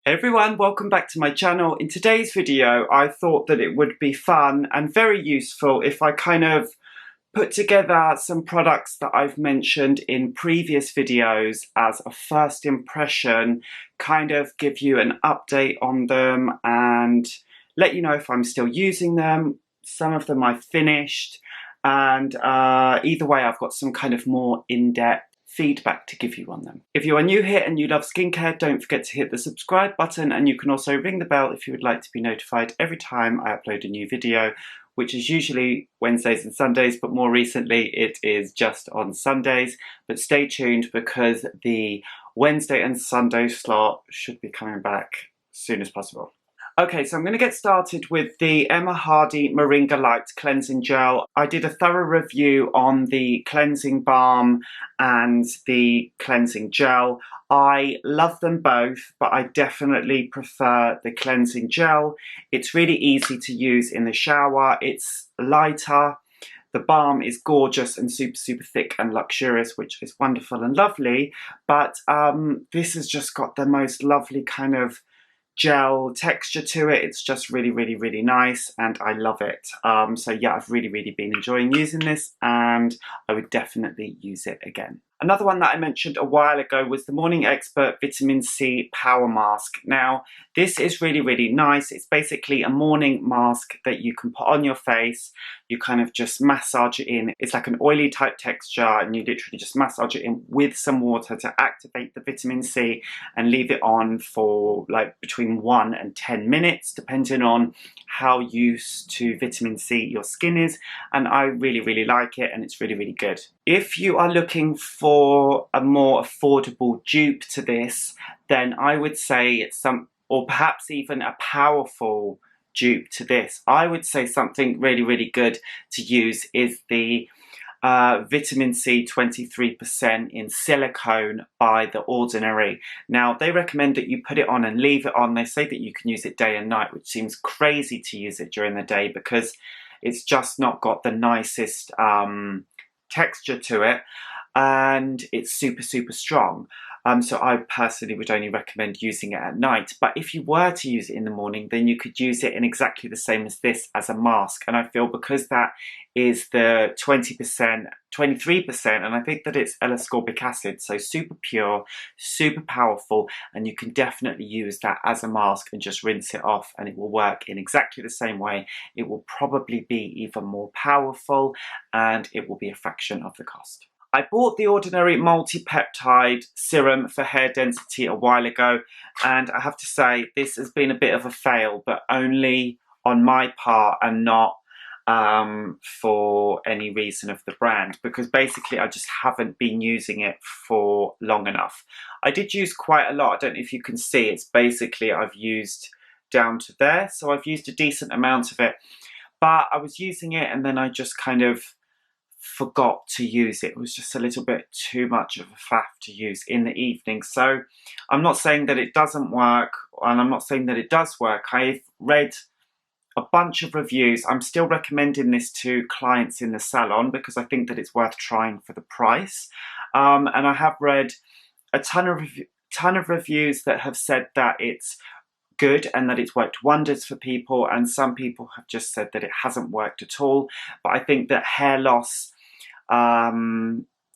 Hey everyone, welcome back to my channel. In today's video, I thought that it would be fun and very useful if I kind of put together some products that I've mentioned in previous videos as a first impression, kind of give you an update on them and let you know if I'm still using them. Some of them I've finished, and either way I've got some kind of more in-depth feedback to give you on them. If you are new here and you love skincare, don't forget to hit the subscribe button, and you can also ring the bell if you would like to be notified every time I upload a new video, which is usually Wednesdays and Sundays, but more recently it is just on Sundays. But stay tuned because the Wednesday and Sunday slot should be coming back as soon as possible. Okay, so I'm going to get started with the Emma Hardy Moringa Light Cleansing Gel. I did a thorough review on the cleansing balm and the cleansing gel. I love them both, but I definitely prefer the cleansing gel. It's really easy to use in the shower. It's lighter. The balm is gorgeous and super thick and luxurious, which is wonderful and lovely. But this has just got the most lovely kind of gel texture to it. It's just really nice and I love it. So yeah, I've really been enjoying using this and I would definitely use it again. Another one that I mentioned a while ago was the Morning Expert Vitamin C Power Mask. Now, this is really nice. It's basically a morning mask that you can put on your face. You kind of just massage it in. It's like an oily type texture and you literally just massage it in with some water to activate the vitamin C and leave it on for like between 1 and 10 minutes, depending on how used to vitamin C your skin is. And I really like it and it's really good. If you are looking for a more affordable dupe to this, then I would say or perhaps even a powerful dupe to this, I would say something really good to use is the Vitamin C 23% in Silicone by The Ordinary. Now, they recommend that you put it on and leave it on. They say that you can use it day and night, which seems crazy to use it during the day because it's just not got the nicest texture to it, and it's super strong. So I personally would only recommend using it at night. But if you were to use it in the morning, then you could use it in exactly the same as this as a mask. And I feel because that is the 20%, 23%, and I think that it's L-ascorbic acid, so super pure, super powerful, and you can definitely use that as a mask and just rinse it off and it will work in exactly the same way. It will probably be even more powerful and it will be a fraction of the cost. I bought the Ordinary Multi-Peptide Serum for hair density a while ago, and I have to say this has been a bit of a fail, but only on my part and not for any reason of the brand, because basically I just haven't been using it for long enough. I did use quite a lot. I don't know if you can see, it's basically I've used down to there, so I've used a decent amount of it, but I was using it and then I just kind of forgot to use it. It was just a little bit too much of a faff to use in the evening. So I'm not saying that it doesn't work, and I'm not saying that it does work. I've read a bunch of reviews. I'm still recommending this to clients in the salon because I think that it's worth trying for the price. And I have read a ton of reviews that have said that it's good and that it's worked wonders for people, and some people have just said that it hasn't worked at all. But I think that hair loss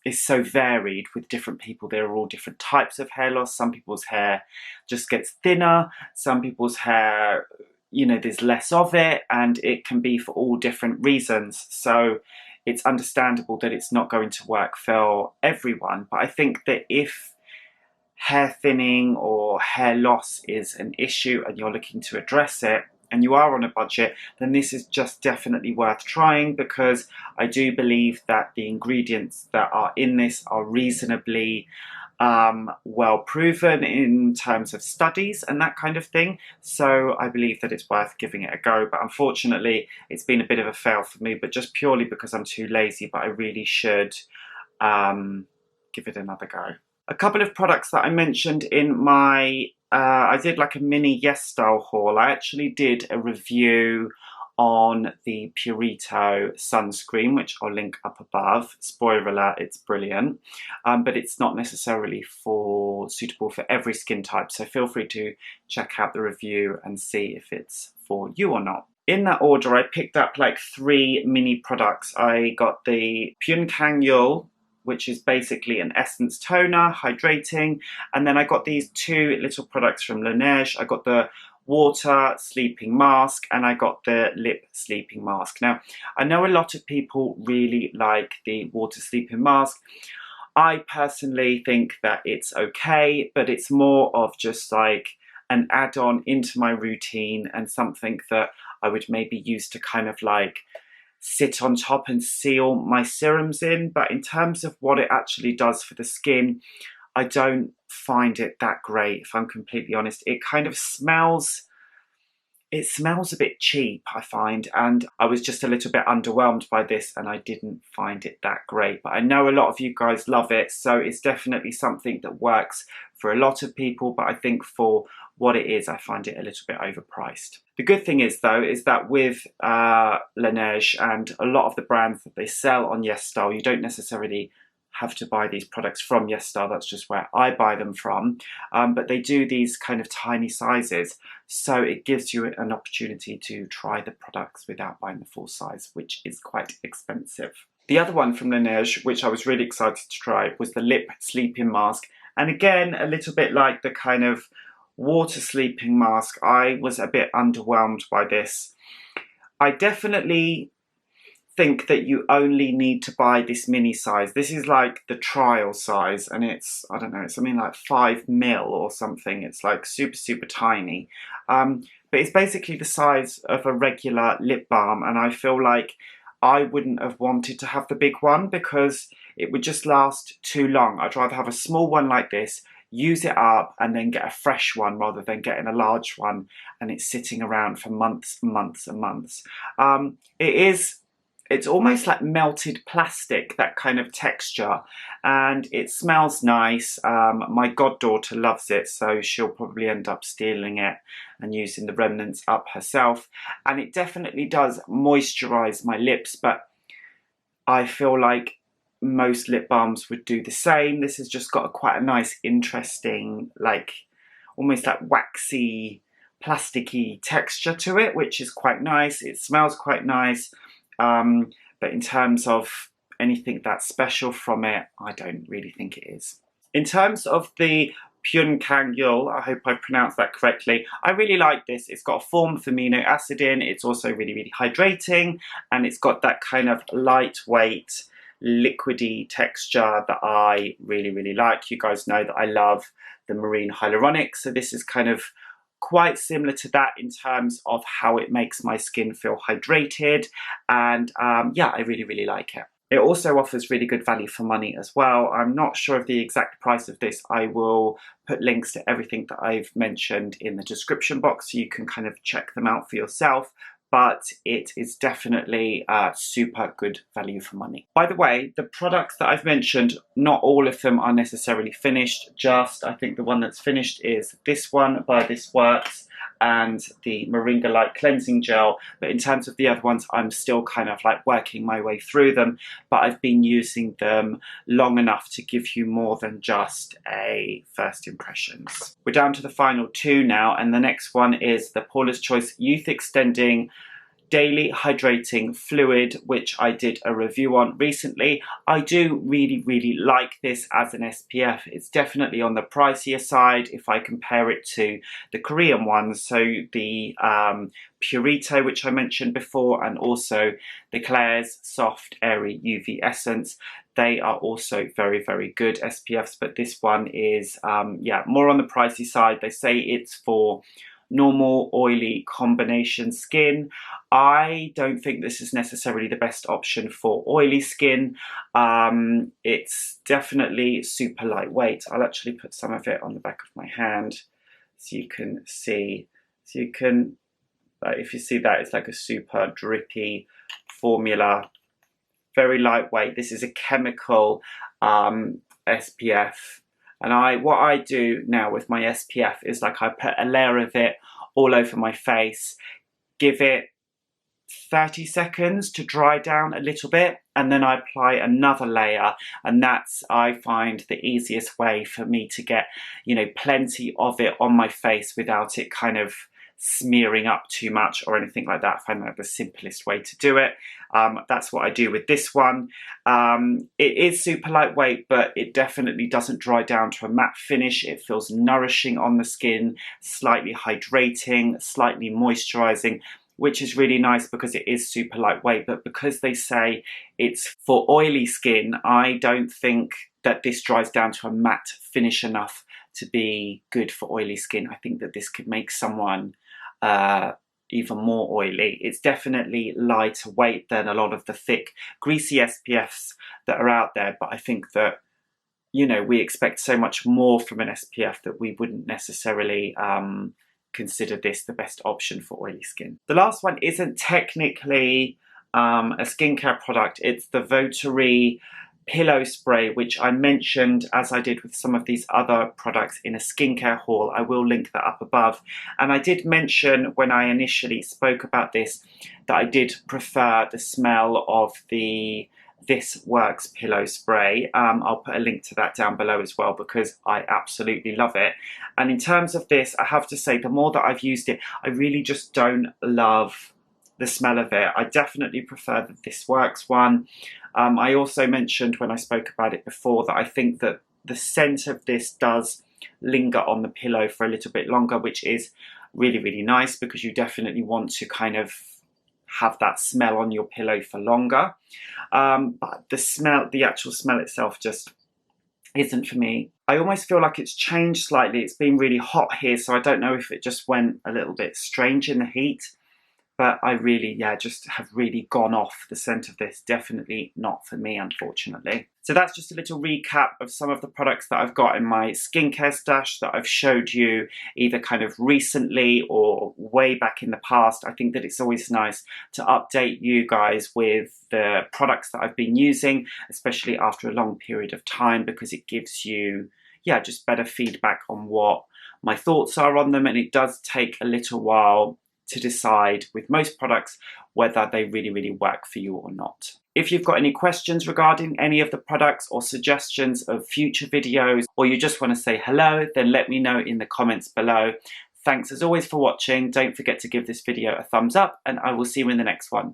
is so varied with different people. There are all different types of hair loss. Some people's hair just gets thinner, some people's hair, you know, there's less of it, and it can be for all different reasons. So it's understandable that it's not going to work for everyone. But I think that if hair thinning or hair loss is an issue and you're looking to address it and you are on a budget, then this is just definitely worth trying, because I do believe that the ingredients that are in this are reasonably well proven in terms of studies and that kind of thing. So I believe that it's worth giving it a go, but unfortunately it's been a bit of a fail for me, but just purely because I'm too lazy. But I really should give it another go. A couple of products that I mentioned in my, I did like a mini Yes Style haul. I actually did a review on the Purito sunscreen, which I'll link up above. Spoiler alert, it's brilliant, but it's not necessarily suitable for every skin type, so feel free to check out the review and see if it's for you or not. In that order, I picked up like 3 mini products. I got the Pyunkang, which is basically an essence toner, hydrating, and then I got these 2 little products from Laneige. I got the water sleeping mask and I got the lip sleeping mask. Now, I know a lot of people really like the water sleeping mask. I personally think that it's okay, but it's more of just like an add-on into my routine and something that I would maybe use to kind of like sit on top and seal my serums in. But in terms of what it actually does for the skin, I don't find it that great, if I'm completely honest. It kind of smells a bit cheap, I find, and I was just a little bit underwhelmed by this and I didn't find it that great. But I know a lot of you guys love it, so it's definitely something that works for a lot of people, but I think for what it is, I find it a little bit overpriced. The good thing is, though, is that with Laneige and a lot of the brands that they sell on YesStyle, you don't necessarily have to buy these products from YesStyle. That's just where I buy them from, but they do these kind of tiny sizes, so it gives you an opportunity to try the products without buying the full size, which is quite expensive. The other one from Laneige, which I was really excited to try, was the lip sleeping mask, and again, a little bit like the kind of water sleeping mask, I was a bit underwhelmed by this. I definitely think that you only need to buy this mini size. This is like the trial size, and it's, I don't know, it's something like 5 ml or something. It's like super tiny, but it's basically the size of a regular lip balm, and I feel like I wouldn't have wanted to have the big one because it would just last too long. I'd rather have a small one like this, use it up, and then get a fresh one rather than getting a large one and it's sitting around for months and months and months. It's almost like melted plastic, that kind of texture, and it smells nice. My goddaughter loves it, so she'll probably end up stealing it and using the remnants up herself. And it definitely does moisturize my lips, but I feel like most lip balms would do the same. This has just got quite a nice, interesting, like almost like waxy, plasticky texture to it, which is quite nice. It smells quite nice. But in terms of anything that's special from it, I don't really think it is. In terms of the Pyunkang, I hope I pronounced that correctly, I really like this. It's got a form of amino acid in, it's also really hydrating, and it's got that kind of lightweight, liquidy texture that I really like. You guys know that I love the marine hyaluronic, so this is kind of quite similar to that in terms of how it makes my skin feel hydrated, and yeah, I really like it. It also offers really good value for money as well. I'm not sure of the exact price of this. I will put links to everything that I've mentioned in the description box so you can kind of check them out for yourself. But it is definitely super good value for money. By the way, the products that I've mentioned, not all of them are necessarily finished. Just, I think the one that's finished is this one by This Works and the Moringa Light Cleansing Gel. But in terms of the other ones, I'm still kind of like working my way through them. But I've been using them long enough to give you more than just a first impressions. We're down to the final 2 now, and the next one is the Paula's Choice Youth Extending Daily Hydrating Fluid, which I did a review on recently. I do really like this as an SPF. It's definitely on the pricier side if I compare it to the Korean ones, so the Purito, which I mentioned before, and also the Klairs Soft Airy UV Essence. They are also very good SPFs, but this one is yeah, more on the pricey side. They say it's for normal oily combination skin. I don't think this is necessarily the best option for oily skin. It's definitely super lightweight. I'll actually put some of it on the back of my hand so you can see. So you can, if you see that, it's like a super drippy formula, very lightweight. This is a chemical SPF. And what I do now with my SPF is like I put a layer of it all over my face, give it 30 seconds to dry down a little bit, and then I apply another layer, and that's, I find, the easiest way for me to get, you know, plenty of it on my face without it kind of smearing up too much or anything like that. I find that the simplest way to do it. That's what I do with this one. It is super lightweight, but it definitely doesn't dry down to a matte finish. It feels nourishing on the skin, slightly hydrating, slightly moisturizing, which is really nice because it is super lightweight. But because they say it's for oily skin, I don't think that this dries down to a matte finish enough to be good for oily skin. I think that this could make someone even more oily. It's definitely lighter weight than a lot of the thick, greasy SPFs that are out there, but I think that, you know, we expect so much more from an SPF that we wouldn't necessarily consider this the best option for oily skin. The last one isn't technically a skincare product. It's the Votary pillow spray, which I mentioned, as I did with some of these other products, in a skincare haul. I will link that up above. And I did mention when I initially spoke about this that I did prefer the smell of the This Works pillow spray. I'll put a link to that down below as well because I absolutely love it. And in terms of this, I have to say, the more that I've used it, I really just don't love the smell of it. I definitely prefer the This Works one. I also mentioned when I spoke about it before that I think that the scent of this does linger on the pillow for a little bit longer, which is really, really nice because you definitely want to kind of have that smell on your pillow for longer. But the actual smell itself just isn't for me. I almost feel like it's changed slightly. It's been really hot here, so I don't know if it just went a little bit strange in the heat. But I really, just have really gone off the scent of this. Definitely not for me, unfortunately. So that's just a little recap of some of the products that I've got in my skincare stash that I've showed you either kind of recently or way back in the past. I think that it's always nice to update you guys with the products that I've been using, especially after a long period of time, because it gives you, just better feedback on what my thoughts are on them. And it does take a little while to decide with most products whether they really, really work for you or not. If you've got any questions regarding any of the products or suggestions of future videos, or you just want to say hello, then let me know in the comments below. Thanks as always for watching. Don't forget to give this video a thumbs up, and I will see you in the next one.